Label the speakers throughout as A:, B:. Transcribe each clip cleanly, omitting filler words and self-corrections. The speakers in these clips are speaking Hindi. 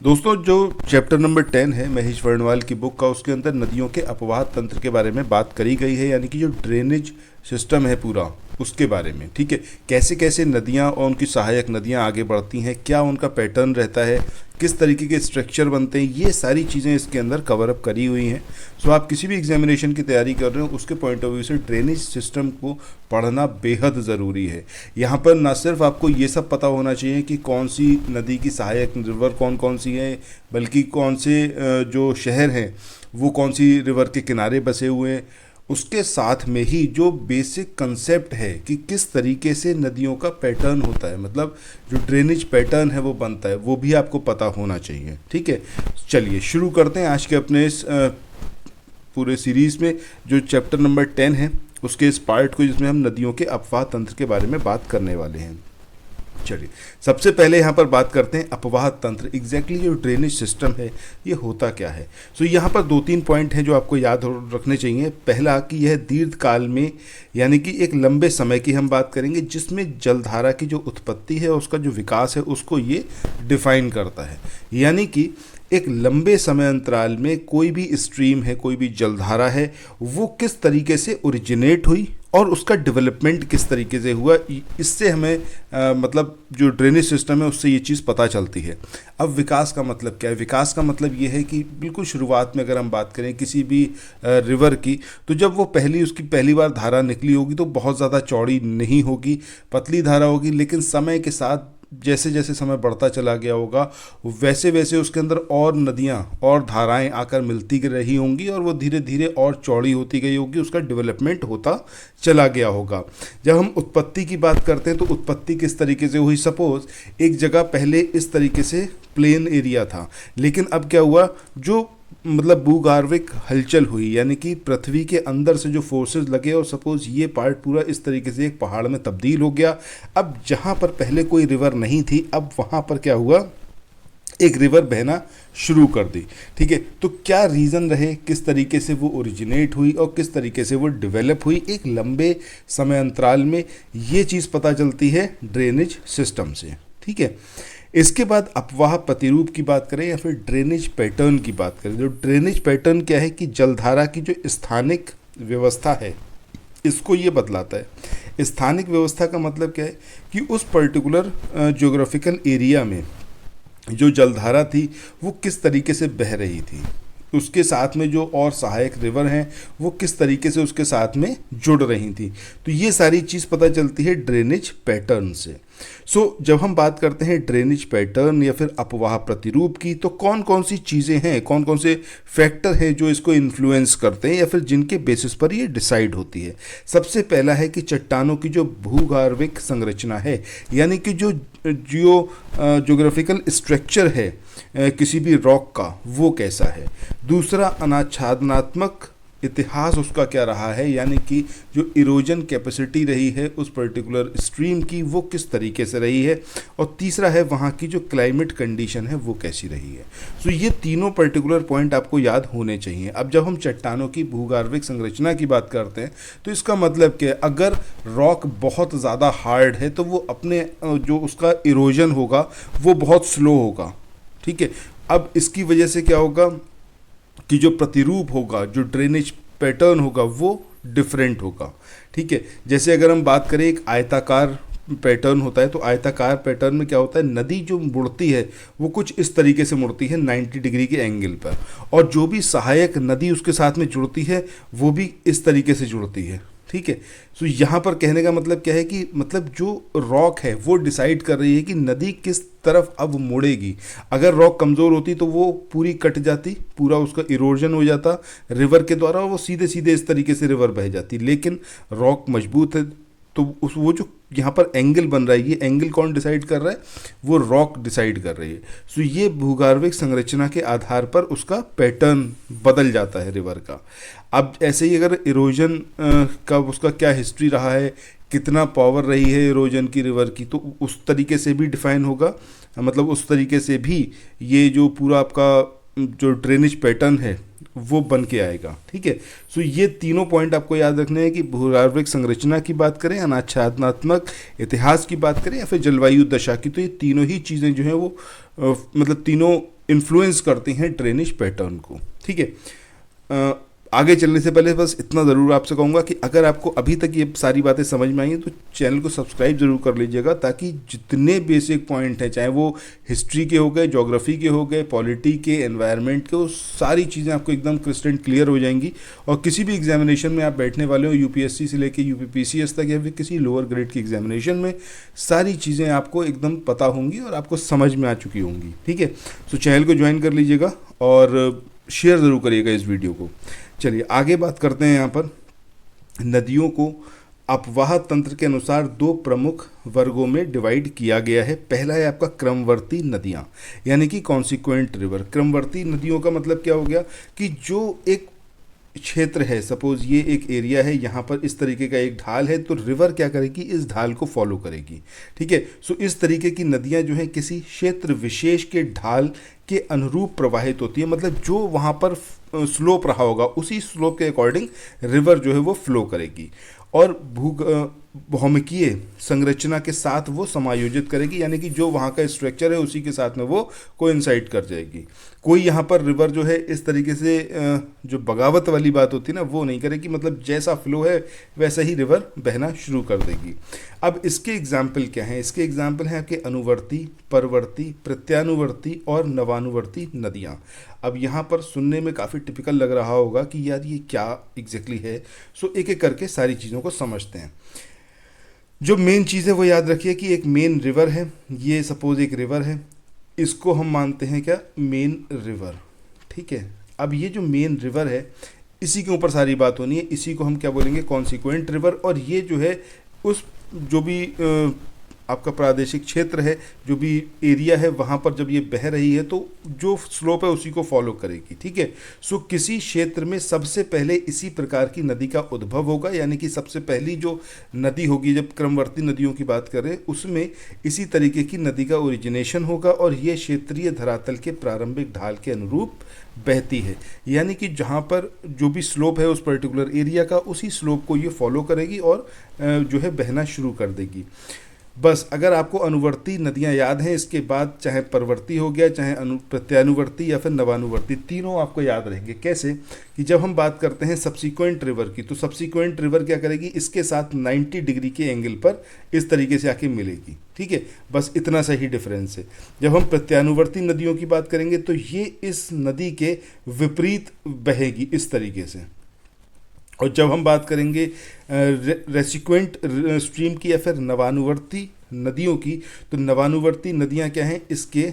A: दोस्तों, जो चैप्टर नंबर 10 है महेश वर्णवाल की बुक का, उसके अंदर नदियों के अपवाह तंत्र के बारे में बात करी गई है, यानी कि जो ड्रेनेज सिस्टम है पूरा उसके बारे में। ठीक है, कैसे कैसे नदियाँ और उनकी सहायक नदियाँ आगे बढ़ती हैं, क्या उनका पैटर्न रहता है, किस तरीके के स्ट्रक्चर बनते हैं, ये सारी चीज़ें इसके अंदर कवर अप करी हुई हैं। सो आप किसी भी एग्जामिनेशन की तैयारी कर रहे हो उसके पॉइंट ऑफ व्यू से ड्रेनेज सिस्टम को पढ़ना बेहद ज़रूरी है। यहाँ पर ना सिर्फ आपको ये सब पता होना चाहिए कि कौन सी नदी की सहायक रिवर कौन कौन सी है, बल्कि कौन से जो शहर हैं वो कौन सी रिवर के किनारे बसे हुए हैं। उसके साथ में ही जो बेसिक कंसेप्ट है कि किस तरीके से नदियों का पैटर्न होता है, मतलब जो ड्रेनेज पैटर्न है वो बनता है, वो भी आपको पता होना चाहिए। ठीक है, चलिए शुरू करते हैं आज के अपने इस पूरे सीरीज़ में, जो चैप्टर नंबर 10 है उसके इस पार्ट को, जिसमें हम नदियों के अपवाह तंत्र के बारे में बात करने वाले हैं। चलिए, सबसे पहले यहाँ पर बात करते हैं अपवाह तंत्र। एग्जैक्टली जो ड्रेनेज सिस्टम है ये होता क्या है। सो यहाँ पर 2-3 पॉइंट हैं जो आपको याद रखने चाहिए। पहला कि यह दीर्घकाल में, यानी कि एक लंबे समय की हम बात करेंगे, जिसमें जलधारा की जो उत्पत्ति है उसका जो विकास है उसको ये डिफाइन करता है। यानी कि एक लंबे समय अंतराल में कोई भी स्ट्रीम है, कोई भी जलधारा है, वो किस तरीके से ओरिजिनेट हुई और उसका डेवलपमेंट किस तरीके से हुआ, इससे हमें मतलब जो ड्रेनेज सिस्टम है उससे ये चीज़ पता चलती है। अब विकास का मतलब क्या है? विकास का मतलब ये है कि बिल्कुल शुरुआत में अगर हम बात करें किसी भी रिवर की, तो जब वो उसकी पहली बार धारा निकली होगी तो बहुत ज़्यादा चौड़ी नहीं होगी, पतली धारा होगी, लेकिन समय के साथ जैसे जैसे समय बढ़ता चला गया होगा वैसे वैसे उसके अंदर और नदियाँ और धाराएं आकर मिलती रही होंगी और वो धीरे धीरे और चौड़ी होती गई होगी, उसका डेवलपमेंट होता चला गया होगा। जब हम उत्पत्ति की बात करते हैं तो उत्पत्ति किस तरीके से हुई? सपोज एक जगह पहले इस तरीके से प्लेन एरिया था, लेकिन अब क्या हुआ, जो मतलब भूगार्विक हलचल हुई, यानी कि पृथ्वी के अंदर से जो फोर्सेस लगे और सपोज ये पार्ट पूरा इस तरीके से एक पहाड़ में तब्दील हो गया। अब जहाँ पर पहले कोई रिवर नहीं थी, अब वहाँ पर क्या हुआ, एक रिवर बहना शुरू कर दी। ठीक है, तो क्या रीज़न रहे, किस तरीके से वो ओरिजिनेट हुई और किस तरीके से वो डेवलप हुई, एक लंबे समय अंतराल में ये चीज़ पता चलती है ड्रेनेज सिस्टम से। ठीक है, इसके बाद अपवाह प्रतिरूप की बात करें या फिर ड्रेनेज पैटर्न की बात करें। जो ड्रेनेज पैटर्न क्या है कि जलधारा की जो स्थानिक व्यवस्था है इसको ये बतलाता है। स्थानिक व्यवस्था का मतलब क्या है कि उस पर्टिकुलर ज्योग्राफिकल एरिया में जो जलधारा थी वो किस तरीके से बह रही थी, उसके साथ में जो और सहायक रिवर हैं वो किस तरीके से उसके साथ में जुड़ रही थी। तो ये सारी चीज़ पता चलती है ड्रेनेज पैटर्न से। सो जब हम बात करते हैं ड्रेनेज पैटर्न या फिर अपवाह प्रतिरूप की, तो कौन कौन सी चीज़ें हैं, कौन कौन से फैक्टर हैं जो इसको इन्फ्लुएंस करते हैं या फिर जिनके बेसिस पर ये डिसाइड होती है। सबसे पहला है कि चट्टानों की जो भूगार्विक संरचना है, यानी कि जो ज्योग्राफिकल स्ट्रक्चर है किसी भी रॉक का, वो कैसा है। दूसरा, अनाच्छादनात्मक इतिहास उसका क्या रहा है, यानी कि जो इरोजन कैपेसिटी रही है उस पर्टिकुलर स्ट्रीम की वो किस तरीके से रही है। और तीसरा है वहाँ की जो क्लाइमेट कंडीशन है वो कैसी रही है। सो ये तीनों पर्टिकुलर पॉइंट आपको याद होने चाहिए। अब जब हम चट्टानों की भूगार्विक संरचना की बात करते हैं तो इसका मतलब क्या है, अगर रॉक बहुत ज़्यादा हार्ड है तो वो अपने जो उसका इरोजन होगा वो बहुत स्लो होगा। ठीक है, अब इसकी वजह से क्या होगा कि जो प्रतिरूप होगा, जो ड्रेनेज पैटर्न होगा वो डिफरेंट होगा। ठीक है, जैसे अगर हम बात करें एक आयताकार पैटर्न होता है, तो आयताकार पैटर्न में क्या होता है, नदी जो मुड़ती है वो कुछ इस तरीके से मुड़ती है 90 डिग्री के एंगल पर, और जो भी सहायक नदी उसके साथ में जुड़ती है वो भी इस तरीके से जुड़ती है। ठीक है, सो यहाँ पर कहने का मतलब क्या है कि मतलब जो रॉक है वो डिसाइड कर रही है कि नदी किस तरफ अब मुड़ेगी। अगर रॉक कमज़ोर होती तो वो पूरी कट जाती, पूरा उसका इरोजन हो जाता रिवर के द्वारा, वो सीधे सीधे इस तरीके से रिवर बह जाती। लेकिन रॉक मजबूत है तो वो जो यहाँ पर एंगल बन रहा है, ये एंगल कौन डिसाइड कर रहा है, वो रॉक डिसाइड कर रही है। सो ये भूगार्विक संरचना के आधार पर उसका पैटर्न बदल जाता है रिवर का। अब ऐसे ही अगर इरोजन का उसका क्या हिस्ट्री रहा है, कितना पावर रही है इरोजन की रिवर की, तो उस तरीके से भी डिफाइन होगा, मतलब उस तरीके से भी ये जो पूरा आपका जो ड्रेनेज पैटर्न है वो बन के आएगा। ठीक है, सो ये तीनों पॉइंट आपको याद रखने हैं कि भूगर्भिक संरचना की बात करें, अनाच्छादनात्मक इतिहास की बात करें या फिर जलवायु दशा की, तो ये तीनों ही चीज़ें जो हैं वो मतलब तीनों इन्फ्लुएंस करती हैं ड्रेनेज पैटर्न को। ठीक है, आगे चलने से पहले बस इतना ज़रूर आपसे कहूँगा कि अगर आपको अभी तक ये सारी बातें समझ में आई हैं तो चैनल को सब्सक्राइब ज़रूर कर लीजिएगा, ताकि जितने बेसिक पॉइंट हैं, चाहे वो हिस्ट्री के हो गए, ज्योग्राफी के हो गए, पॉलिटी के, एनवायरनमेंट के, वो सारी चीज़ें आपको एकदम क्रिस्टल क्लियर हो जाएंगी। और किसी भी एग्जामिनेशन में आप बैठने वाले हो, यूपीएससी से लेकर यूपीपीसीएस तक या फिर किसी लोअर ग्रेड की एग्जामिनेशन में, सारी चीज़ें आपको एकदम पता होंगी और आपको समझ में आ चुकी होंगी। ठीक है, तो चैनल को ज्वाइन कर लीजिएगा और शेयर ज़रूर करिएगा इस वीडियो को। चलिए आगे बात करते हैं। यहाँ पर नदियों को अपवाह तंत्र के अनुसार दो प्रमुख वर्गों में डिवाइड किया गया है। पहला है आपका क्रमवर्ती नदियाँ, यानी कि कॉन्सिक्वेंट रिवर। क्रमवर्ती नदियों का मतलब क्या हो गया कि जो एक क्षेत्र है, सपोज ये एक एरिया है, यहाँ पर इस तरीके का एक ढाल है, तो रिवर क्या करेगी, इस ढाल को फॉलो करेगी। ठीक है, सो इस तरीके की नदियाँ जो हैं किसी क्षेत्र विशेष के ढाल के अनुरूप प्रवाहित होती है, मतलब जो वहाँ पर स्लोप रहा होगा उसी स्लोप के अकॉर्डिंग रिवर जो है वो फ्लो करेगी और भौमिकीय संरचना के साथ वो समायोजित करेगी, यानी कि जो वहाँ का स्ट्रक्चर है उसी के साथ में वो कोइंसाइड कर जाएगी। कोई यहाँ पर रिवर जो है इस तरीके से जो बगावत वाली बात होती है ना, वो नहीं करेगी, मतलब जैसा फ्लो है वैसा ही रिवर बहना शुरू कर देगी। अब इसके एग्जाम्पल क्या हैं? इसके एग्जाम्पल हैं आपके अनुवर्ती, परवर्ती, प्रत्यानुवर्ती और नवानुवर्ती नदियाँ। अब यहाँ पर सुनने में काफ़ी टिपिकल लग रहा होगा कि यार ये क्या एग्जैक्टली है। सो एक एक करके सारी चीज़ों को समझते हैं। जो मेन चीज़ है वो याद रखिए कि एक मेन रिवर है, ये सपोज एक रिवर है, इसको हम मानते हैं क्या, मेन रिवर। ठीक है, अब ये जो मेन रिवर है इसी के ऊपर सारी बात होनी है, इसी को हम क्या बोलेंगे, कॉन्सिक्वेंट रिवर। और ये जो है उस जो भी आपका प्रादेशिक क्षेत्र है, जो भी एरिया है, वहाँ पर जब ये बह रही है तो जो स्लोप है उसी को फॉलो करेगी। ठीक है, सो किसी क्षेत्र में सबसे पहले इसी प्रकार की नदी का उद्भव होगा, यानी कि सबसे पहली जो नदी होगी, जब क्रमवर्ती नदियों की बात करें उसमें इसी तरीके की नदी का ओरिजिनेशन होगा और ये क्षेत्रीय धरातल के प्रारंभिक ढाल के अनुरूप बहती है, यानी कि जहाँ पर जो भी स्लोप है उस पर्टिकुलर एरिया का, उसी स्लोप को ये फॉलो करेगी और जो है बहना शुरू कर देगी। बस अगर आपको अनुवर्ती नदियाँ याद हैं, इसके बाद चाहे परवर्ती हो गया, चाहे प्रत्यानुवर्ती या फिर नवानुवर्ती, तीनों आपको याद रहेंगे। कैसे कि जब हम बात करते हैं सब्सिक्वेंट रिवर की, तो सब्सिक्वेंट रिवर क्या करेगी, इसके साथ 90 डिग्री के एंगल पर इस तरीके से आके मिलेगी। ठीक है, बस इतना सा ही डिफरेंस है। जब हम प्रत्यानुवर्ती नदियों की बात करेंगे तो ये इस नदी के विपरीत बहेगी इस तरीके से। और जब हम बात करेंगे रेसिक्वेंट स्ट्रीम की या फिर नवानुवर्ती नदियों की, तो नवानुवर्ती नदियां क्या हैं, इसके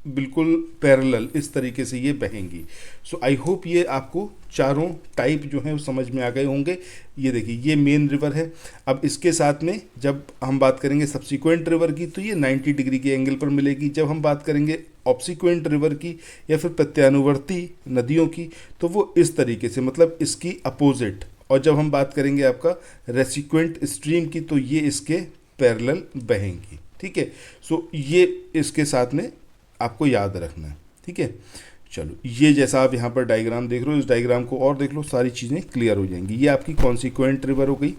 A: बिल्कुल पैरेलल इस तरीके से ये बहेंगी। सो आई होप ये आपको चारों टाइप जो हैं वो समझ में आ गए होंगे। ये देखिए ये मेन रिवर है। अब इसके साथ में जब हम बात करेंगे सब्सिक्वेंट रिवर की तो ये 90 डिग्री के एंगल पर मिलेगी। जब हम बात करेंगे ऑब्सिक्वेंट रिवर की या फिर प्रत्यानुवर्ती नदियों की तो वो इस तरीके से, मतलब इसकी अपोजिट। और जब हम बात करेंगे आपका रेसिक्वेंट स्ट्रीम की तो ये इसके पैरेलल बहेंगी। ठीक है, सो ये इसके साथ में आपको याद रखना है। ठीक है, चलो ये जैसा आप यहाँ पर डायग्राम देख रहे हो, इस डायग्राम को और देख लो, सारी चीज़ें क्लियर हो जाएंगी। ये आपकी कॉन्सिक्वेंट रिवर हो गई,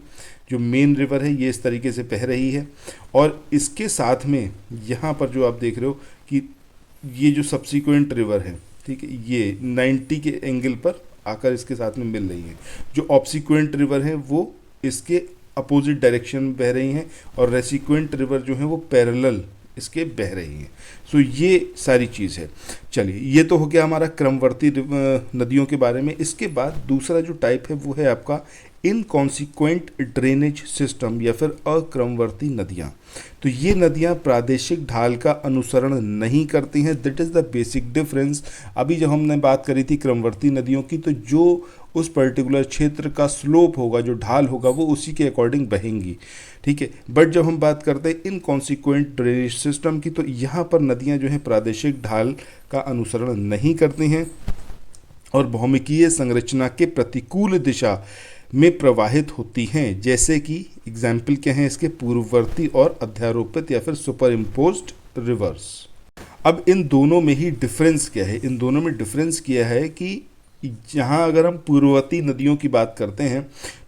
A: जो मेन रिवर है ये इस तरीके से बह रही है। और इसके साथ में यहाँ पर जो आप देख रहे हो कि ये जो सब्सिक्वेंट रिवर है, ठीक है, ये 90 के एंगल पर आकर इसके साथ में मिल रही है। जो ऑब्सिक्वेंट रिवर है वो इसके अपोजिट डायरेक्शन में बह रही हैं और रेसिक्वेंट रिवर जो है वो पैरेलल इसके बह रही हैं। सो ये सारी चीज़ है। चलिए ये तो हो गया हमारा क्रमवर्ती नदियों के बारे में। इसके बाद दूसरा जो टाइप है वो है आपका इनकॉन्सिक्वेंट ड्रेनेज सिस्टम या फिर अक्रमवर्ती नदियाँ। तो ये नदियाँ प्रादेशिक ढाल का अनुसरण नहीं करती हैं। That is the basic difference. अभी जब हमने बात करी थी क्रमवर्ती नदियों की, तो जो उस पर्टिकुलर क्षेत्र का स्लोप होगा, जो ढाल होगा, वो उसी के अकॉर्डिंग बहेंगी। ठीक है, बट जब हम बात करते हैं इनकॉन्सिक्वेंट ड्रेनेज सिस्टम की, तो यहाँ पर नदियाँ जो हैं प्रादेशिक ढाल का अनुसरण नहीं करती हैं और भौमिकीय संरचना के प्रतिकूल दिशा में प्रवाहित होती हैं। जैसे कि एग्जाम्पल क्या हैं इसके, पूर्ववर्ती और अध्यारोपित या फिर सुपर इम्पोज्ड रिवर्स। अब इन दोनों में ही डिफरेंस क्या है? इन दोनों में डिफरेंस किया है कि जहाँ अगर हम पूर्ववर्ती नदियों की बात करते हैं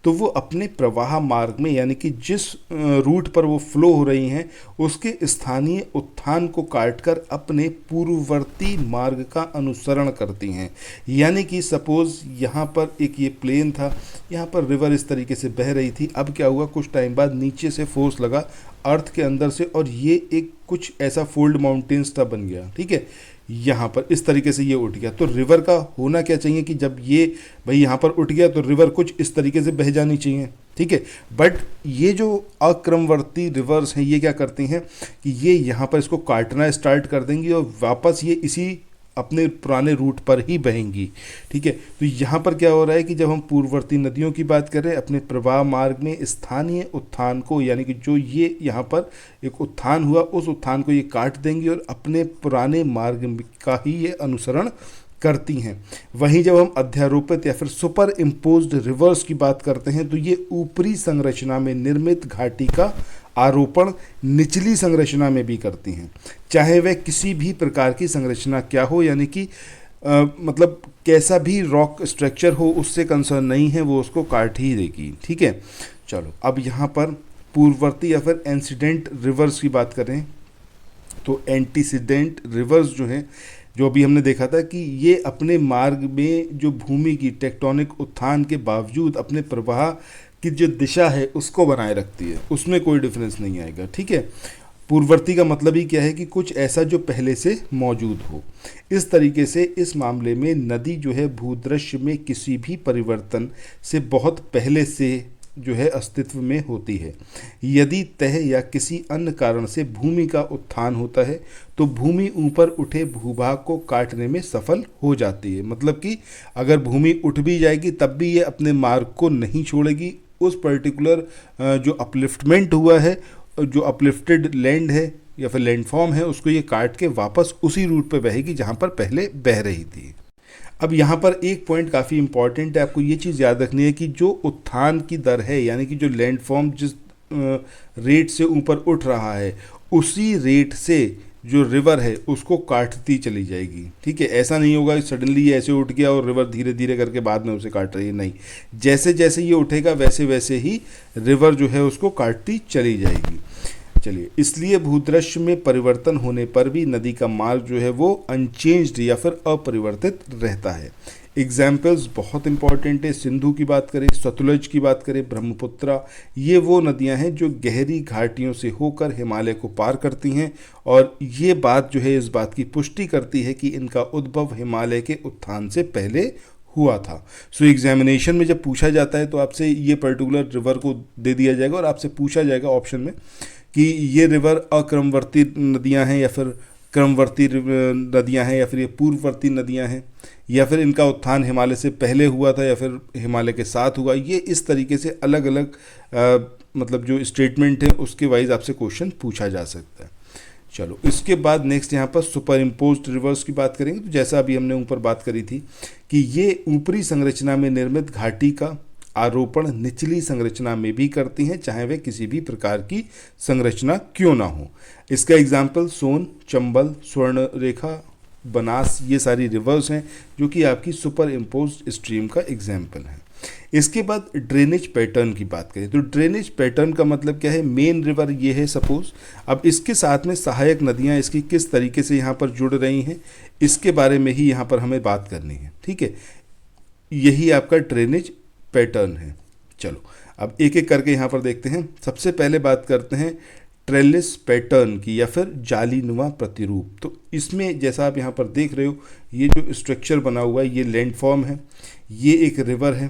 A: तो वो अपने प्रवाह मार्ग में यानी कि जिस रूट पर वो फ्लो हो रही हैं उसके स्थानीय उत्थान को काटकर अपने पूर्ववर्ती मार्ग का अनुसरण करती हैं। यानी कि सपोज यहाँ पर एक ये प्लेन था, यहाँ पर रिवर इस तरीके से बह रही थी। अब क्या हुआ, कुछ टाइम बाद नीचे से फोर्स लगा अर्थ के अंदर से और ये एक कुछ ऐसा फोल्ड माउंटेन्स सा बन गया, ठीक है, यहाँ पर इस तरीके से ये उठ गया। तो रिवर का होना क्या चाहिए कि जब ये भाई यहाँ पर उठ गया तो रिवर कुछ इस तरीके से बह जानी चाहिए, ठीक है। बट ये जो अक्रमवर्ती रिवर्स हैं ये क्या करती हैं कि ये यहाँ पर इसको काटना स्टार्ट कर देंगी और वापस ये इसी अपने पुराने रूट पर ही बहेंगी, ठीक है। तो यहाँ पर क्या हो रहा है कि जब हम पूर्ववर्ती नदियों की बात कर रहे हैं, अपने प्रवाह मार्ग में स्थानीय उत्थान को यानी कि जो ये यहाँ पर एक उत्थान हुआ उस उत्थान को ये काट देंगी और अपने पुराने मार्ग का ही ये अनुसरण करती हैं। वहीं जब हम अध्यारोपित या फिर सुपर इम्पोज्ड रिवर्स की बात करते हैं तो ये ऊपरी संरचना में निर्मित घाटी का आरोपण निचली संरचना में भी करती हैं, चाहे वह किसी भी प्रकार की संरचना क्या हो, यानी कि मतलब कैसा भी रॉक स्ट्रक्चर हो उससे कंसर्न नहीं है, वो उसको काट ही देगी, ठीक है। चलो अब यहाँ पर पूर्ववर्ती या फिर एंसीडेंट रिवर्स की बात करें तो एंटीसीडेंट रिवर्स जो हैं, जो अभी हमने देखा था कि ये अपने मार्ग में जो भूमि की टेक्टोनिक उत्थान के बावजूद अपने प्रवाह की जो दिशा है उसको बनाए रखती है, उसमें कोई डिफरेंस नहीं आएगा, ठीक है। पूर्ववर्ती का मतलब ही क्या है कि कुछ ऐसा जो पहले से मौजूद हो। इस तरीके से इस मामले में नदी जो है भूदृश्य में किसी भी परिवर्तन से बहुत पहले से जो है अस्तित्व में होती है। यदि तह या किसी अन्य कारण से भूमि का उत्थान होता है तो भूमि ऊपर उठे भूभाग को काटने में सफल हो जाती है। मतलब कि अगर भूमि उठ भी जाएगी तब भी ये अपने मार्ग को नहीं छोड़ेगी, उस पर्टिकुलर जो अपलिफ्टमेंट हुआ है, जो अपलिफ्टेड लैंड है या फिर लैंडफॉर्म है, उसको ये काट के वापस उसी रूट पर बहेगी जहाँ पर पहले बह रही थी। अब यहाँ पर एक पॉइंट काफ़ी इंपॉर्टेंट है, आपको ये चीज़ याद रखनी है कि जो उत्थान की दर है यानी कि जो लैंडफॉर्म जिस रेट से ऊपर उठ रहा है उसी रेट से जो रिवर है उसको काटती चली जाएगी, ठीक है। ऐसा नहीं होगा सडनली ऐसे उठ गया और रिवर धीरे धीरे करके बाद में उसे काट रही है, नहीं, जैसे जैसे ये उठेगा वैसे वैसे ही रिवर जो है उसको काटती चली जाएगी। चलिए, इसलिए भूदृश्य में परिवर्तन होने पर भी नदी का मार्ग जो है वो अनचेंज्ड या फिर अपरिवर्तित रहता है। एग्जाम्पल्स बहुत इंपॉर्टेंट है, सिंधु की बात करें, सतलुज की बात करें, ब्रह्मपुत्रा, ये वो नदियां हैं जो गहरी घाटियों से होकर हिमालय को पार करती हैं और ये बात जो है इस बात की पुष्टि करती है कि इनका उद्भव हिमालय के उत्थान से पहले हुआ था। सो एग्जामिनेशन में जब पूछा जाता है तो आपसे ये पर्टिकुलर रिवर को दे दिया जाएगा और आपसे पूछा जाएगा ऑप्शन में कि ये रिवर अक्रमवर्ती नदियां हैं या फिर क्रमवर्ती नदियां हैं या फिर ये पूर्ववर्ती नदियां हैं या फिर इनका उत्थान हिमालय से पहले हुआ था या फिर हिमालय के साथ हुआ। ये इस तरीके से अलग अलग मतलब जो स्टेटमेंट है उसके वाइज आपसे क्वेश्चन पूछा जा सकता है। चलो, इसके बाद नेक्स्ट यहाँ पर सुपर इम्पोज्ड रिवर्स की बात करेंगे। तो जैसा अभी हमने ऊपर बात करी थी कि ये ऊपरी संरचना में निर्मित घाटी का आरोपण निचली संरचना में भी करती हैं, चाहे वे किसी भी प्रकार की संरचना क्यों ना हो। इसका एग्जाम्पल सोन, चंबल, स्वर्ण रेखा, बनास, ये सारी रिवर्स हैं जो कि आपकी सुपर इम्पोज्ड स्ट्रीम का एग्जाम्पल है। इसके बाद ड्रेनेज पैटर्न की बात करें तो ड्रेनेज पैटर्न का मतलब क्या है, मेन रिवर ये है सपोज, अब इसके साथ में सहायक नदियां इसकी किस तरीके से यहाँ पर जुड़ रही हैं इसके बारे में ही यहाँ पर हमें बात करनी है, ठीक है। यही आपका ड्रेनेज पैटर्न है। चलो अब एक एक करके यहाँ पर देखते हैं। सबसे पहले बात करते हैं ट्रेलिस पैटर्न की या फिर जालीनुमा प्रतिरूप। तो इसमें जैसा आप यहाँ पर देख रहे हो ये जो स्ट्रक्चर बना हुआ है ये लैंडफॉर्म है, ये एक रिवर है,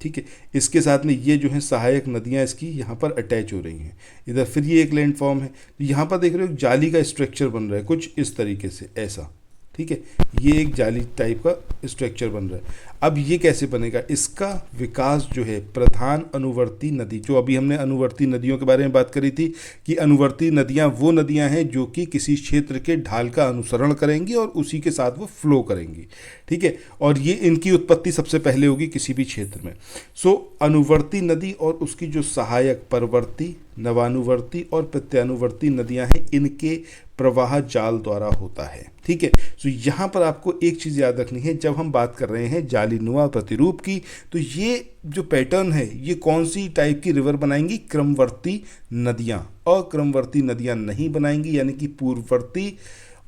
A: ठीक है। इसके साथ में ये जो है सहायक नदियाँ इसकी यहाँ पर अटैच हो रही हैं, इधर फिर ये एक लैंडफॉर्म है। तो यहाँ पर देख रहे हो जाली का स्ट्रक्चर बन रहा है कुछ इस तरीके से, ऐसा, ठीक है। ये एक जाली टाइप का स्ट्रक्चर बन रहा है। अब ये कैसे बनेगा, इसका विकास जो है प्रधान अनुवर्ती नदी, जो अभी हमने अनुवर्ती नदियों के बारे में बात करी थी कि अनुवर्ती नदियां वो नदियां हैं जो कि किसी क्षेत्र के ढाल का अनुसरण करेंगी और उसी के साथ वो फ्लो करेंगी, ठीक है। और ये इनकी उत्पत्ति सबसे पहले होगी किसी भी क्षेत्र में। सो अनुवर्ती नदी और उसकी जो सहायक परवर्ती, नवानुवर्ती और प्रत्यानुवर्ती नदियां हैं, इनके प्रवाह जाल द्वारा होता है। ठीक है, तो यहाँ पर आपको एक चीज़ याद रखनी है, जब हम बात कर रहे हैं जालीनुमा प्रतिरूप की, तो ये जो पैटर्न है ये कौन सी टाइप की रिवर बनाएंगी? क्रमवर्ती नदियाँ। अक्रमवर्ती नदियाँ नहीं बनाएंगी, यानी कि पूर्ववर्ती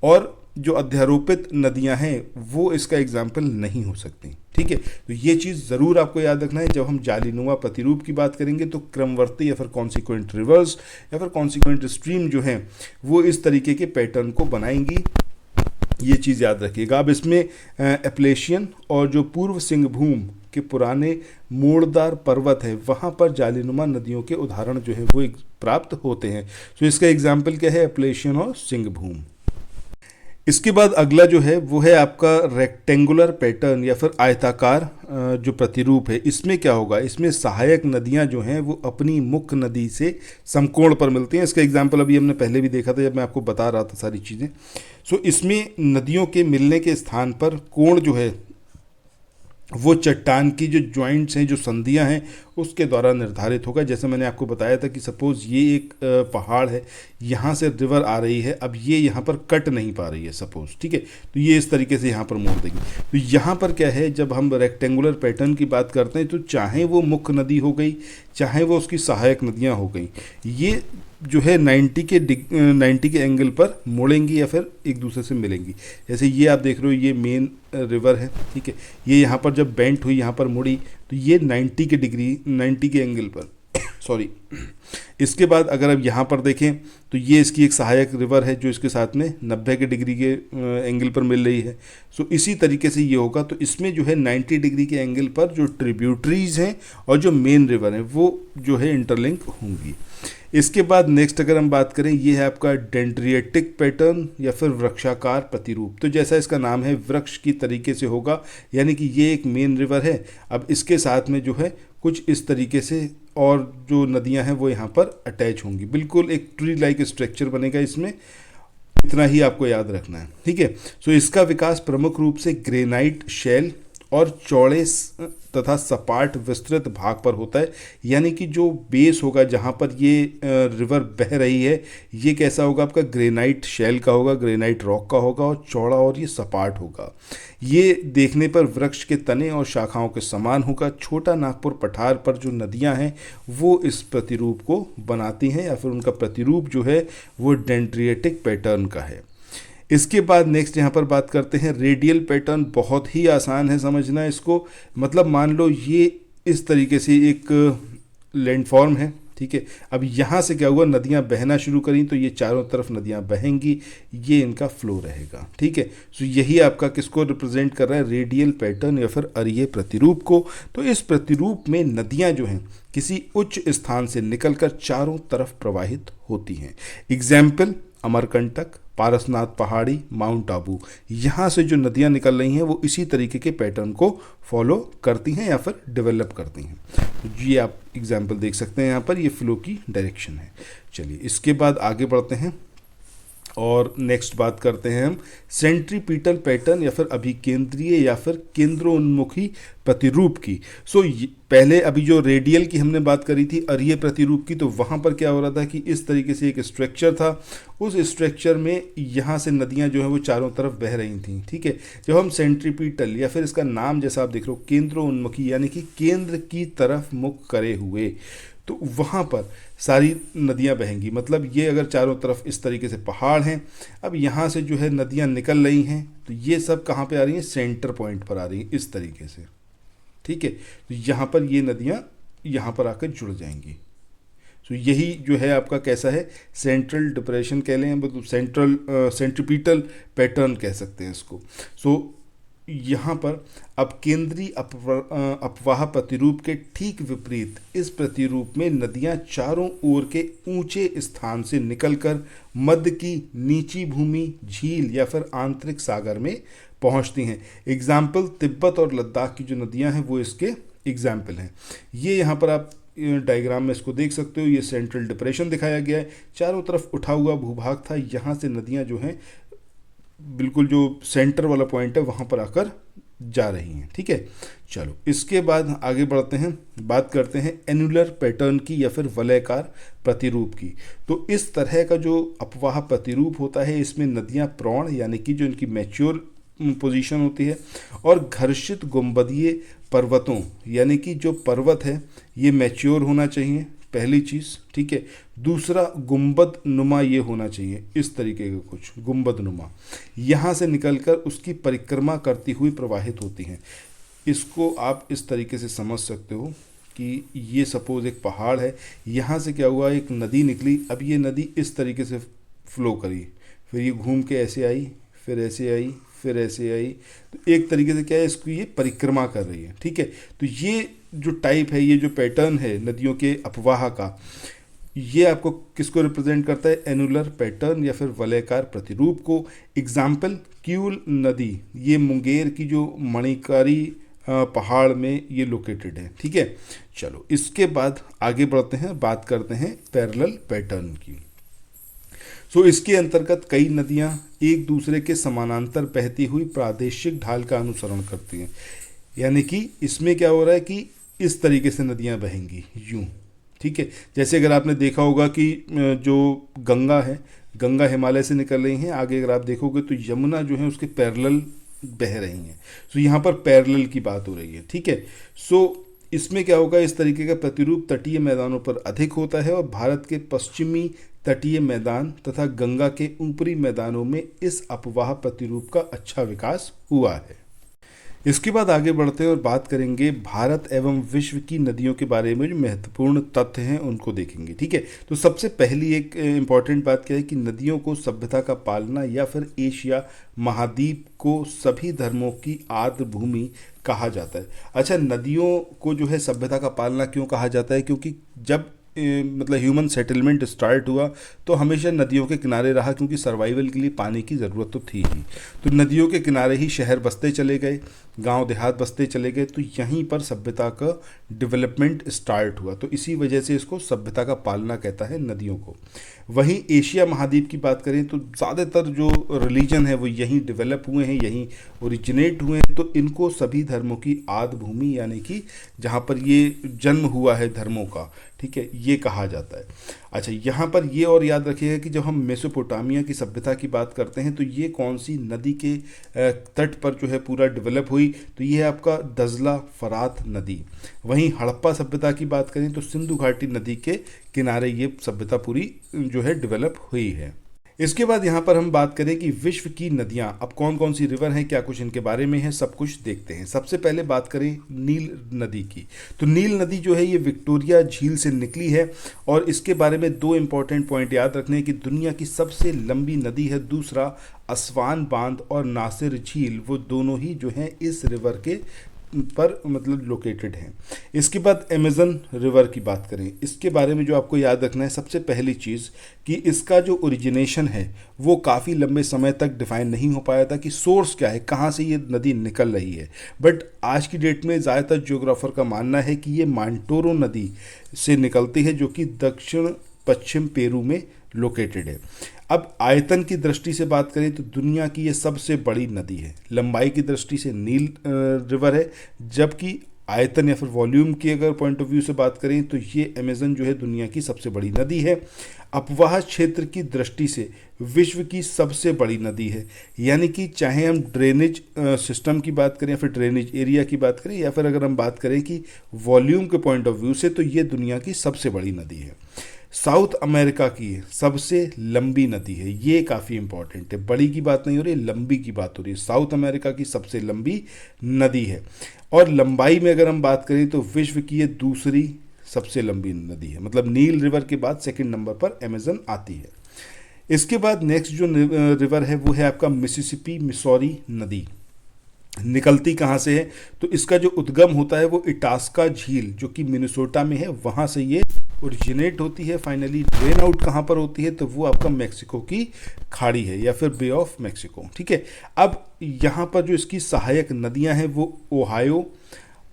A: और जो अध्यारोपित नदियां हैं वो इसका एग्जाम्पल नहीं हो सकती। ठीक है, तो ये चीज़ ज़रूर आपको याद रखना है, जब हम जालीनुमा प्रतिरूप की बात करेंगे तो क्रमवर्ती या फिर कॉन्सिक्वेंट रिवर्स या फिर कॉन्सिक्वेंट स्ट्रीम जो हैं वो इस तरीके के पैटर्न को बनाएंगी, ये चीज़ याद रखिएगा। अब इसमें एप्लेशियन और जो पूर्व सिंहभूम के पुराने मोड़दार पर्वत है वहाँ पर जालीनुमा नदियों के उदाहरण जो है वो प्राप्त होते हैं। तो इसका एग्जाम्पल क्या है? एप्लेशियन और सिंहभूम। इसके बाद अगला जो है वो है आपका रेक्टेंगुलर पैटर्न या फिर आयताकार जो प्रतिरूप है। इसमें क्या होगा? इसमें सहायक नदियां जो हैं वो अपनी मुख्य नदी से समकोण पर मिलती हैं। इसका एग्जाम्पल अभी हमने पहले भी देखा था जब मैं आपको बता रहा था सारी चीज़ें। सो इसमें नदियों के मिलने के स्थान पर कोण जो है वो चट्टान की जो जॉइंट्स हैं, जो संधियां हैं, उसके द्वारा निर्धारित होगा। जैसे मैंने आपको बताया था कि सपोज़ ये एक पहाड़ है, यहाँ से रिवर आ रही है, अब ये यहाँ पर कट नहीं पा रही है सपोज़, ठीक है, तो ये इस तरीके से यहाँ पर मोड़ देगी। तो यहाँ पर क्या है, जब हम रेक्टेंगुलर पैटर्न की बात करते हैं तो चाहे वो मुख्य नदी हो गई, चाहे वो उसकी सहायक नदियाँ हो गई, ये जो है 90 के एंगल पर मुड़ेंगी या फिर एक दूसरे से मिलेंगी। जैसे ये आप देख रहे हो, ये मेन रिवर है, ठीक है, ये यहाँ पर जब बेंट हुई, यहाँ पर मुड़ी, तो ये 90 के एंगल पर सॉरी। इसके बाद अगर अब यहाँ पर देखें तो ये इसकी एक सहायक रिवर है जो इसके साथ में 90 के डिग्री के एंगल पर मिल रही है। सो इसी तरीके से ये होगा। तो इसमें जो है 90 डिग्री के एंगल पर जो ट्रिब्यूटरीज हैं और जो मेन रिवर है वो जो है इंटरलिंक होंगी। इसके बाद नेक्स्ट अगर हम बात करें, ये है आपका डेंड्रिएटिक पैटर्न या फिर वृक्षाकार प्रतिरूप। तो जैसा इसका नाम है, वृक्ष की तरीके से होगा, यानी कि ये एक मेन रिवर है, अब इसके साथ में जो है कुछ इस तरीके से और जो नदियां हैं वो यहाँ पर अटैच होंगी, बिल्कुल एक ट्री लाइक स्ट्रक्चर बनेगा इसमें। इतना ही आपको याद रखना है, ठीक है। सो इसका विकास प्रमुख रूप से ग्रेनाइट शेल और चौड़े तथा सपाट विस्तृत भाग पर होता है, यानी कि जो बेस होगा जहाँ पर ये रिवर बह रही है, ये कैसा होगा? आपका ग्रेनाइट शेल का होगा, ग्रेनाइट रॉक का होगा और चौड़ा और ये सपाट होगा। ये देखने पर वृक्ष के तने और शाखाओं के समान होगा। छोटा नागपुर पठार पर जो नदियाँ हैं वो इस प्रतिरूप को बनाती हैं, या फिर उनका प्रतिरूप जो है वो डेंड्रिएटिक पैटर्न का है। इसके बाद नेक्स्ट यहाँ पर बात करते हैं रेडियल पैटर्न। बहुत ही आसान है समझना इसको। मतलब मान लो ये इस तरीके से एक लैंडफॉर्म है, ठीक है। अब यहाँ से क्या हुआ, नदियाँ बहना शुरू करी, तो ये चारों तरफ नदियाँ बहेंगी, ये इनका फ्लो रहेगा, ठीक है। सो यही आपका किसको रिप्रेजेंट कर रहा है? रेडियल पैटर्न या फिर अरीय प्रतिरूप को। तो इस प्रतिरूप में नदियाँ जो हैं किसी उच्च स्थान से निकलकर चारों तरफ प्रवाहित होती हैं। एग्जाम्पल अमरकंटक, पारसनाथ पहाड़ी, माउंट आबू। यहाँ से जो नदियाँ निकल रही हैं वो इसी तरीके के पैटर्न को फॉलो करती हैं या फिर डेवलप करती हैं। तो ये आप एग्जाम्पल देख सकते हैं, यहाँ पर ये फ्लो की डायरेक्शन है। चलिए इसके बाद आगे बढ़ते हैं और नेक्स्ट बात करते हैं हम सेंट्रीपीटल पैटर्न या फिर अभिकेंद्रीय या फिर केंद्रोन्मुखी प्रतिरूप की। सो पहले अभी जो रेडियल की हमने बात करी थी, अरीय प्रतिरूप की, तो वहाँ पर क्या हो रहा था कि इस तरीके से एक स्ट्रक्चर था, उस स्ट्रक्चर में यहाँ से नदियाँ जो है वो चारों तरफ बह रही थी, ठीक है। जब हम सेंट्रीपीटल या फिर इसका नाम जैसा आप देख रहे हो केंद्रोन्मुखी, यानी कि केंद्र की तरफ मुख करे हुए, तो वहाँ पर सारी नदियाँ बहेंगी। मतलब ये अगर चारों तरफ इस तरीके से पहाड़ हैं, अब यहाँ से जो है नदियाँ निकल रही हैं, तो ये सब कहाँ पे आ रही हैं? सेंटर पॉइंट पर आ रही हैं इस तरीके से, ठीक है। तो यहाँ पर ये नदियाँ यहाँ पर आकर जुड़ जाएंगी। तो यही जो है आपका कैसा है? सेंट्रल डिप्रेशन कह लें, मतलब सेंट्रीपीटल पैटर्न कह सकते हैं इसको। सो यहाँ पर अब केंद्रीय अपवाह प्रतिरूप के ठीक विपरीत इस प्रतिरूप में नदियाँ चारों ओर के ऊंचे स्थान से निकलकर मध्य की नीची भूमि, झील या फिर आंतरिक सागर में पहुँचती हैं। एग्जाम्पल तिब्बत और लद्दाख की जो नदियाँ हैं वो इसके एग्जाम्पल हैं। ये यहाँ पर आप डायग्राम में इसको देख सकते हो, ये सेंट्रल डिप्रेशन दिखाया गया है, चारों तरफ उठा हुआ भूभाग था, यहाँ से नदियाँ जो हैं बिल्कुल जो सेंटर वाला पॉइंट है वहाँ पर आकर जा रही हैं। ठीक है, चलो इसके बाद आगे बढ़ते हैं, बात करते हैं एनुलर पैटर्न की या फिर वलयाकार प्रतिरूप की। तो इस तरह का जो अपवाह प्रतिरूप होता है, इसमें नदियां प्रौढ़ यानी कि जो इनकी मैच्योर पोजीशन होती है, और घर्षित गुंबदीय पर्वतों यानी कि जो पर्वत है ये मैच्योर होना चाहिए, पहली चीज़। ठीक है, दूसरा गुंबद नुमा ये होना चाहिए, इस तरीके का कुछ गुंबद नुमा, यहाँ से निकलकर उसकी परिक्रमा करती हुई प्रवाहित होती हैं। इसको आप इस तरीके से समझ सकते हो कि ये सपोज एक पहाड़ है, यहाँ से क्या हुआ, एक नदी निकली, अब ये नदी इस तरीके से फ्लो करी, फिर ये घूम के ऐसे आई, फिर ऐसे आई, फिर ऐसे आई, तो एक तरीके से क्या है, इसको ये परिक्रमा कर रही है। ठीक है, तो ये जो टाइप है, ये जो पैटर्न है नदियों के अपवाह का, ये आपको किसको रिप्रेजेंट करता है, एनुलर पैटर्न या फिर वलयाकार प्रतिरूप को। एग्जाम्पल किऊल नदी, ये मुंगेर की जो मणिकारी पहाड़ में ये लोकेटेड है। ठीक है, चलो इसके बाद आगे बढ़ते हैं, बात करते हैं पैरेलल पैटर्न की। सो इसके अंतर्गत कई नदियां एक दूसरे के समानांतर बहती हुई प्रादेशिक ढाल का अनुसरण करती हैं, यानी कि इसमें क्या हो रहा है कि इस तरीके से नदियां बहेंगी यूं। ठीक है, जैसे अगर आपने देखा होगा कि जो गंगा है, गंगा हिमालय से निकल रही हैं, आगे अगर आप देखोगे तो यमुना जो है उसके पैरेलल बह रही हैं। सो यहाँ पर पैरेलल की बात हो रही है। ठीक है, सो इसमें क्या होगा, इस तरीके का प्रतिरूप तटीय मैदानों पर अधिक होता है, और भारत के पश्चिमी तटीय मैदान तथा गंगा के ऊपरी मैदानों में इस अपवाह प्रतिरूप का अच्छा विकास हुआ है। इसके बाद आगे बढ़ते हैं और बात करेंगे भारत एवं विश्व की नदियों के बारे में, जो महत्वपूर्ण तथ्य हैं उनको देखेंगे। ठीक है, तो सबसे पहली एक इम्पॉर्टेंट बात क्या है कि नदियों को सभ्यता का पालना या फिर एशिया महाद्वीप को सभी धर्मों की आर्द्र भूमि कहा जाता है। अच्छा, नदियों को जो है सभ्यता का पालना क्यों कहा जाता है, क्योंकि जब मतलब ह्यूमन सेटलमेंट स्टार्ट हुआ तो हमेशा नदियों के किनारे रहा, क्योंकि सर्वाइवल के लिए पानी की ज़रूरत तो थी ही। तो नदियों के किनारे ही शहर बसते चले गए, गांव देहात बसते चले गए, तो यहीं पर सभ्यता का डेवलपमेंट स्टार्ट हुआ। तो इसी वजह से इसको सभ्यता का पालना कहता है नदियों को। वहीं एशिया महाद्वीप की बात करें तो ज़्यादातर जो रिलीजन है वो यहीं डेवलप हुए हैं, यहीं ओरिजिनेट हुए हैं, तो इनको सभी धर्मों की आदि भूमि यानी कि जहाँ पर ये जन्म हुआ है धर्मों का, ठीक है, ये कहा जाता है। अच्छा, यहाँ पर ये और याद रखिएगा कि जब हम मेसोपोटामिया की सभ्यता की बात करते हैं तो ये कौन सी नदी के तट पर जो है पूरा डेवलप हुई, तो ये है आपका दजला फरात नदी। वहीं हड़प्पा सभ्यता की बात करें तो सिंधु घाटी नदी के किनारे ये सभ्यता पूरी जो है डेवलप हुई है। इसके बाद यहाँ पर हम बात करें कि विश्व की नदियाँ अब कौन कौन सी रिवर हैं, क्या कुछ इनके बारे में है, सब कुछ देखते हैं। सबसे पहले बात करें नील नदी की, तो नील नदी जो है ये विक्टोरिया झील से निकली है, और इसके बारे में दो इम्पॉर्टेंट पॉइंट याद रखने हैं कि दुनिया की सबसे लंबी नदी है, दूसरा असवान बांध और नासिर झील, वो दोनों ही जो हैं इस रिवर के पर मतलब लोकेटेड हैं। इसके बाद अमेज़न रिवर की बात करें, इसके बारे में जो आपको याद रखना है, सबसे पहली चीज़ कि इसका जो ओरिजिनेशन है वो काफ़ी लंबे समय तक डिफाइन नहीं हो पाया था कि सोर्स क्या है, कहाँ से ये नदी निकल रही है। बट आज की डेट में ज़्यादातर जियोग्राफर का मानना है कि ये मांटोरो नदी से निकलती है, जो कि दक्षिण पश्चिम पेरू में लोकेटेड है। अब आयतन की दृष्टि से बात करें तो दुनिया की ये सबसे बड़ी नदी है, लंबाई की दृष्टि से नील रिवर है, जबकि आयतन या फिर वॉल्यूम की अगर पॉइंट ऑफ व्यू से बात करें तो ये अमेज़न जो है दुनिया की सबसे बड़ी नदी है। अपवाह क्षेत्र की दृष्टि से विश्व की सबसे बड़ी नदी है, यानी कि चाहे हम ड्रेनेज सिस्टम की बात करें या फिर ड्रेनेज एरिया की बात करें, या फिर अगर हम बात करें कि वॉल्यूम के पॉइंट ऑफ व्यू से, तो ये दुनिया की सबसे बड़ी नदी है। साउथ अमेरिका की सबसे लंबी नदी है, ये काफ़ी इंपॉर्टेंट है, बड़ी की बात नहीं हो रही, लंबी की बात हो रही है। साउथ अमेरिका की सबसे लंबी नदी है, और लंबाई में अगर हम बात करें तो विश्व की ये दूसरी सबसे लंबी नदी है, मतलब नील रिवर के बाद सेकंड नंबर पर अमेज़न आती है। इसके बाद नेक्स्ट जो रिवर है वो है आपका मिसिसिपी मिसौरी नदी। निकलती कहाँ से है, तो इसका जो उद्गम होता है वो इटास्का झील जो कि मिनेसोटा में है, वहाँ से ये ओरिजिनेट होती है। फाइनली ड्रेन आउट कहाँ पर होती है, तो वो आपका मैक्सिको की खाड़ी है या फिर बे ऑफ मैक्सिको। ठीक है, अब यहाँ पर जो इसकी सहायक नदियाँ हैं वो ओहायो,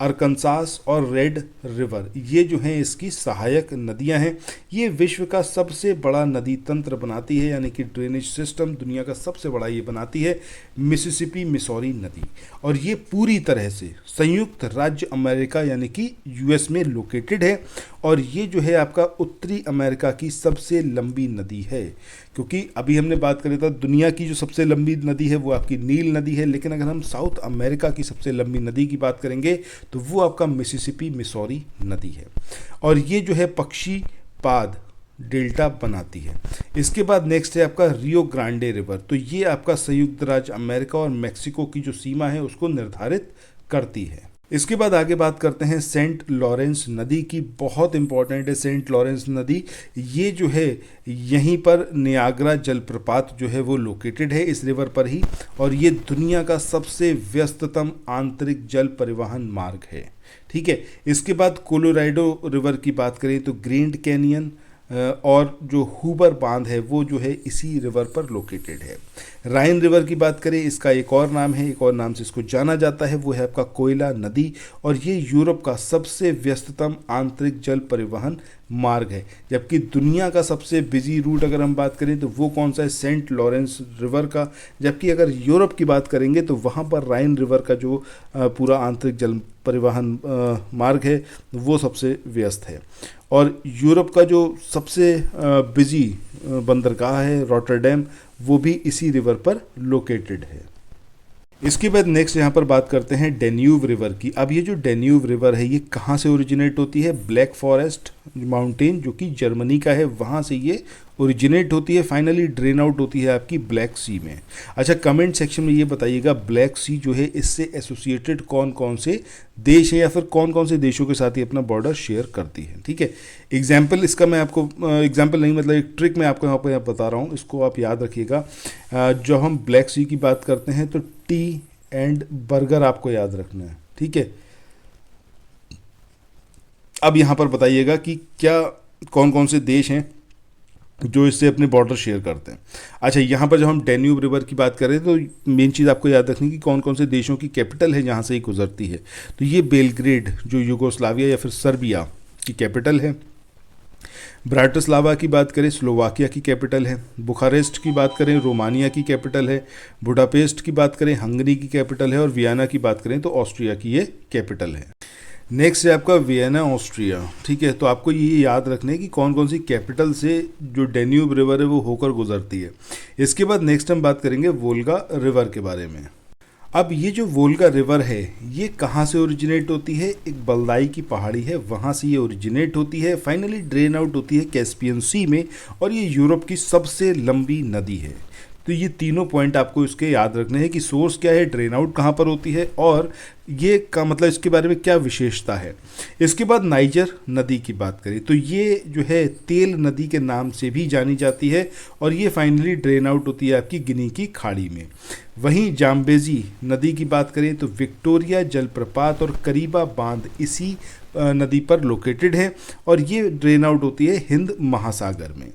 A: अरकनसास और रेड रिवर, ये जो हैं इसकी सहायक नदियां हैं। ये विश्व का सबसे बड़ा नदी तंत्र बनाती है, यानी कि ड्रेनेज सिस्टम दुनिया का सबसे बड़ा ये बनाती है मिसिसिपी मिसौरी नदी। और ये पूरी तरह से संयुक्त राज्य अमेरिका यानी कि यूएस में लोकेटेड है। और ये जो है आपका उत्तरी अमेरिका की सबसे लंबी नदी है, क्योंकि अभी हमने बात करी था दुनिया की जो सबसे लंबी नदी है वो आपकी नील नदी है, लेकिन अगर हम साउथ अमेरिका की सबसे लंबी नदी की बात करेंगे तो वो आपका मिसिसिपी मिसौरी नदी है। और ये जो है पक्षीपाद डेल्टा बनाती है। इसके बाद नेक्स्ट है आपका रियो ग्रांडे रिवर। तो ये आपका संयुक्त राज्य अमेरिका और मेक्सिको की जो सीमा है उसको निर्धारित करती है। इसके बाद आगे बात करते हैं सेंट लॉरेंस नदी की। बहुत इंपॉर्टेंट है सेंट लॉरेंस नदी। ये जो है यहीं पर नियाग्रा जलप्रपात जो है वो लोकेटेड है इस रिवर पर ही, और ये दुनिया का सबसे व्यस्ततम आंतरिक जल परिवहन मार्ग है। ठीक है। इसके बाद कोलोराडो रिवर की बात करें तो ग्रैंड कैनियन और जो हूबर बांध है वो जो है इसी रिवर पर लोकेटेड है। राइन रिवर की बात करें, इसका एक और नाम है, एक और नाम से इसको जाना जाता है, वो है आपका कोयला नदी। और ये यूरोप का सबसे व्यस्ततम आंतरिक जल परिवहन मार्ग है। जबकि दुनिया का सबसे बिजी रूट अगर हम बात करें तो वो कौन सा है, सेंट लॉरेंस रिवर का। जबकि अगर यूरोप की बात करेंगे तो वहाँ पर राइन रिवर का जो पूरा आंतरिक जल परिवहन मार्ग है वो सबसे व्यस्त है। और यूरोप का जो सबसे बिजी बंदरगाह है रॉटरडैम, वो भी इसी रिवर पर लोकेटेड है। इसके बाद नेक्स्ट यहाँ पर बात करते हैं डेन्यूब रिवर की। अब ये जो डेन्यूब रिवर है ये कहाँ से ओरिजिनेट होती है, ब्लैक फॉरेस्ट माउंटेन जो कि जर्मनी का है, वहाँ से ये ओरिजिनेट होती है, फाइनली ड्रेन आउट होती है आपकी ब्लैक सी में। अच्छा, कमेंट सेक्शन में ये बताइएगा ब्लैक सी जो है इससे एसोसिएटेड कौन कौन से देश है या फिर कौन कौन से देशों के साथ ये अपना बॉर्डर शेयर करती है। ठीक है। एग्जाम्पल इसका मैं आपको एग्जाम्पल नहीं मतलब एक ट्रिक मैं आपको यहाँ पर बता रहा हूँ, इसको आप याद रखिएगा। जब हम ब्लैक सी की बात करते हैं तो टी एंड बर्गर आपको याद रखना है। ठीक है। अब यहाँ पर बताइएगा कि क्या कौन कौन से देश हैं जो इससे अपने बॉर्डर शेयर करते हैं। अच्छा, यहाँ पर जब हम डेन्यूब रिवर की बात करें तो मेन चीज़ आपको याद रखनी कि कौन कौन से देशों की कैपिटल है जहाँ से ये गुजरती है। तो ये बेलग्रेड जो यूगोस्लाविया या फिर सर्बिया की कैपिटल है। ब्राटिस्लावा की बात करें स्लोवाकिया की कैपिटल है। बुखारेस्ट की बात करें रोमानिया की कैपिटल है। बुडापेस्ट की बात करें हंगरी की कैपिटल है। और वियना की बात करें तो ऑस्ट्रिया की ये कैपिटल है। नेक्स्ट है आपका वियना ऑस्ट्रिया। ठीक है। तो आपको ये याद रखना है कि कौन कौन सी कैपिटल से जो डेन्यूब रिवर है वो होकर गुजरती है। इसके बाद नेक्स्ट हम बात करेंगे वोल्गा रिवर के बारे में। अब ये जो वोल्गा रिवर है ये कहाँ से ओरिजिनेट होती है, एक बल्दाई की पहाड़ी है वहाँ से ये ओरिजिनेट होती है, फाइनली ड्रेन आउट होती है कैस्पियन सी में। और ये यूरोप की सबसे लंबी नदी है। तो ये तीनों पॉइंट आपको इसके याद रखने हैं कि सोर्स क्या है, ड्रेन आउट कहाँ पर होती है और ये का मतलब इसके बारे में क्या विशेषता है। इसके बाद नाइजर नदी की बात करें तो ये जो है तेल नदी के नाम से भी जानी जाती है और ये फाइनली ड्रेन आउट होती है आपकी गिनी की खाड़ी में। वहीं जाम्बेजी नदी की बात करें तो विक्टोरिया जलप्रपात और करीबा बांध इसी नदी पर लोकेटेड है और ये ड्रेन आउट होती है हिंद महासागर में।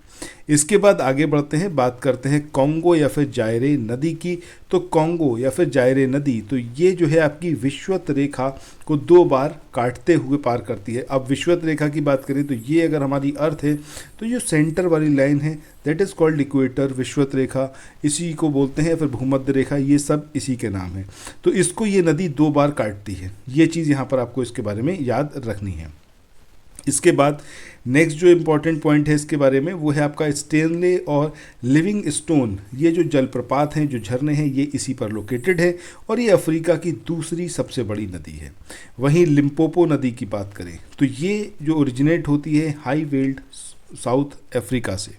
A: इसके बाद आगे बढ़ते हैं, बात करते हैं कॉन्गो या फिर जायरे नदी की। तो कॉन्गो या फिर जायरे नदी तो ये जो है आपकी विषुवत रेखा को 2 बार काटते हुए पार करती है। अब विषुवत रेखा की बात करें तो ये अगर हमारी अर्थ है तो ये सेंटर वाली लाइन है दैट इज़ कॉल्ड इक्वेटर। विषुवत रेखा इसी को बोलते हैं, फिर भूमध्य रेखा, ये सब इसी के नाम है। तो इसको ये नदी 2 बार काटती है। ये चीज़ यहाँ पर आपको इसके बारे में याद रखनी है। इसके बाद नेक्स्ट जो इम्पॉर्टेंट पॉइंट है इसके बारे में वो है आपका स्टेनले और लिविंग स्टोन। ये जो जलप्रपात हैं, जो झरने हैं, ये इसी पर लोकेटेड है और ये अफ्रीका की दूसरी सबसे बड़ी नदी है। वहीं लिम्पोपो नदी की बात करें तो ये जो ओरिजिनेट होती है हाई वेल्ड साउथ अफ्रीका से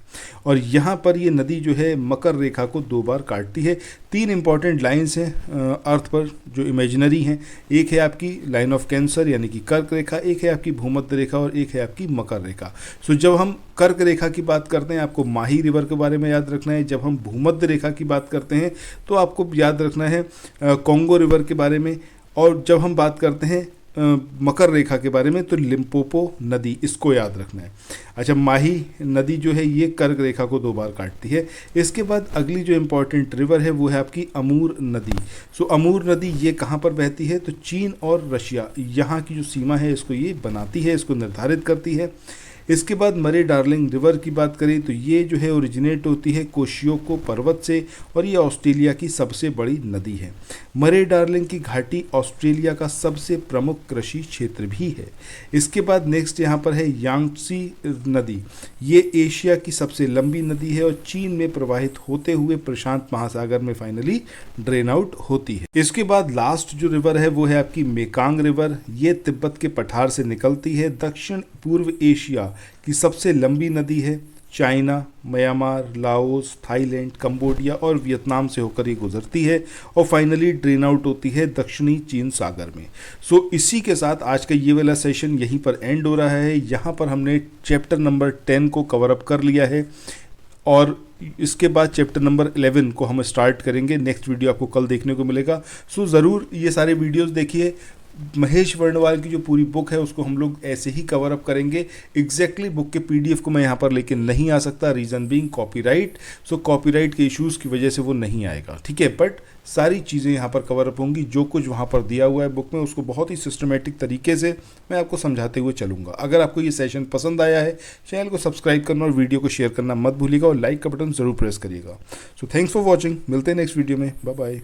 A: और यहाँ पर ये नदी जो है मकर रेखा को 2 बार काटती है। 3 इंपॉर्टेंट लाइंस हैं अर्थ पर जो इमेजिनरी हैं। एक है आपकी लाइन ऑफ कैंसर यानी कि कर्क रेखा, एक है आपकी भूमध्य रेखा और एक है आपकी मकर रेखा। सो जब हम कर्क रेखा की बात करते हैं आपको माही रिवर के बारे में याद रखना है। जब हम भूमध्य रेखा की बात करते हैं तो आपको याद रखना है कॉन्गो रिवर के बारे में। और जब हम बात करते हैं मकर रेखा के बारे में, तो लिम्पोपो नदी, इसको याद रखना है। अच्छा, माही नदी जो है ये कर्क रेखा को 2 बार काटती है। इसके बाद अगली जो इम्पोर्टेंट रिवर है वो है आपकी अमूर नदी। सो अमूर नदी ये कहाँ पर बहती है, तो चीन और रशिया यहाँ की जो सीमा है इसको ये बनाती है, इसको निर्धारित करती है। इसके बाद मरे डार्लिंग रिवर की बात करें तो ये जो है ओरिजिनेट होती है कोशियोको पर्वत से, और ये ऑस्ट्रेलिया की सबसे बड़ी नदी है। मरे डार्लिंग की घाटी ऑस्ट्रेलिया का सबसे प्रमुख कृषि क्षेत्र भी है। इसके बाद नेक्स्ट यहाँ पर है यांगत्सी नदी। ये एशिया की सबसे लंबी नदी है और चीन में प्रवाहित होते हुए प्रशांत महासागर में फाइनली ड्रेन आउट होती है। इसके बाद लास्ट जो रिवर है वो है आपकी मेकांग रिवर। ये तिब्बत के पठार से निकलती है, दक्षिण पूर्व एशिया की सबसे लंबी नदी है। China, Myanmar, Laos, Thailand, Cambodia और वियतनाम से होकर ये गुजरती है और फाइनली ड्रेन आउट होती है दक्षिणी चीन सागर में। सो इसी के साथ आज का ये वाला सेशन यहीं पर एंड हो रहा है। यहाँ पर हमने चैप्टर नंबर 10 को कवर अप कर लिया है और इसके बाद चैप्टर नंबर 11 को हम स्टार्ट करेंगे। नेक्स्ट वीडियो आपको कल देखने को मिलेगा। सो ज़रूर ये सारे वीडियोस देखिए। महेश वर्णवाल की जो पूरी बुक है उसको हम लोग ऐसे ही कवर अप करेंगे। एग्जैक्टली बुक के पीडीएफ को मैं यहाँ पर लेके नहीं आ सकता, रीज़न बीइंग कॉपीराइट। सो कॉपीराइट के इश्यूज़ की वजह से वो नहीं आएगा, ठीक है। बट सारी चीज़ें यहाँ पर कवर अप होंगी। जो कुछ वहाँ पर दिया हुआ है बुक में उसको बहुत ही सिस्टमेटिक तरीके से मैं आपको समझाते हुए चलूँगा। अगर आपको ये सेशन पसंद आया है, चैनल को सब्सक्राइब करना और वीडियो को शेयर करना मत भूलिएगा और लाइक का बटन ज़रूर प्रेस करिएगा। So thanks for watching. मिलते हैं नेक्स्ट वीडियो में। Bye bye.